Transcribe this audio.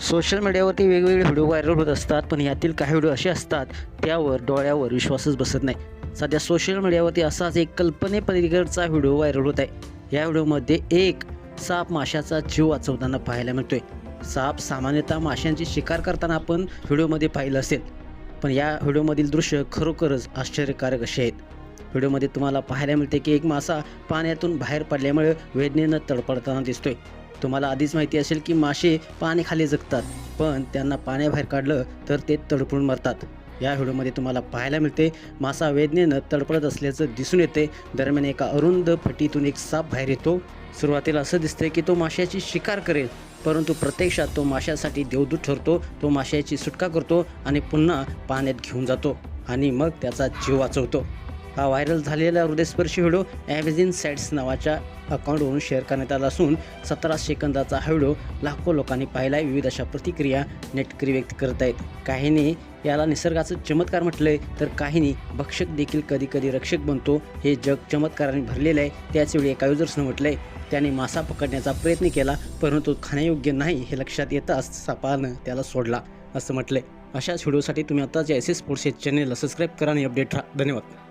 Social मीडियावरती वेगवेगळे video viral होत असतात, पण यातील काही व्हिडिओ असे असतात त्यावर डोळ्यावर विश्वासच बसत नाही। सध्या सोशल मीडियावरती असाच एक कल्पनेपलीकडचा व्हिडिओ व्हायरल होत आहे। या व्हिडिओमध्ये एक साप माशाचा जीव वाचवताना पाहायला मिळतोय। साप सामान्यतः माशांची शिकार करताना आपण व्हिडिओमध्ये पाहिलं असेल, पण या व्हिडिओमधील दृश्य खरोखरच आश्चर्यकारक असे आहेत। व्हिडिओमध्ये तुम्हाला पाहायला मिळते की एक मासा पाण्यातून बाहेर पडल्यामुळे वेदनेनं तडफडताना दिसतोय। तुम्हाला आधीच माहिती असेल की मासे पाण्याखाली जगतात, पण त्यांना पाण्याबाहेर काढलं तर ते तडफडून मरतात। या व्हिडिओमध्ये तुम्हाला पाहायला मिळते मासा वेदनेनं तडफडत असल्याचं दिसून येते। दरम्यान एका अरुंद फटीतून एक साप बाहेर येतो। सुरुवातीला असं दिसतंय की तो माशाची शिकार करेल, परंतु प्रत्यक्षात तो माशासाठी देवदूत ठरतो। तो माशाची सुटका करतो आणि पुन्हा पाण्यात घेऊन जातो आणि मग त्याचा जीव वाचवतो। हा व्हायरल झालेला हृदयस्पर्शी व्हिडिओ ॲमेझिन साइट्स नावाच्या अकाउंटवरून शेअर करण्यात आला असून 17 सेकंदाचा हा व्हिडिओ लाखो लोकांनी पाहिला आहे। विविध अशा प्रतिक्रिया नेटकरी व्यक्त करत आहेत। काहींनी याला निसर्गाचं चमत्कार म्हटलंय, तर काहींनी भक्षक देखील कधी कधी रक्षक बनतो, हे जग चमत्काराने भरलेलं आहे। त्याचवेळी एका युजर्सनं म्हटलंय त्याने मासा पकडण्याचा प्रयत्न केला, परंतु खाण्यायोग्य नाही हे लक्षात येताच सापानं त्याला सोडला असं म्हटलंय। अशाच व्हिडिओसाठी तुम्ही आताच एस एस स्पोर्ट्स चॅनेलला सबस्क्राईब करा आणि अपडेट राहा। धन्यवाद।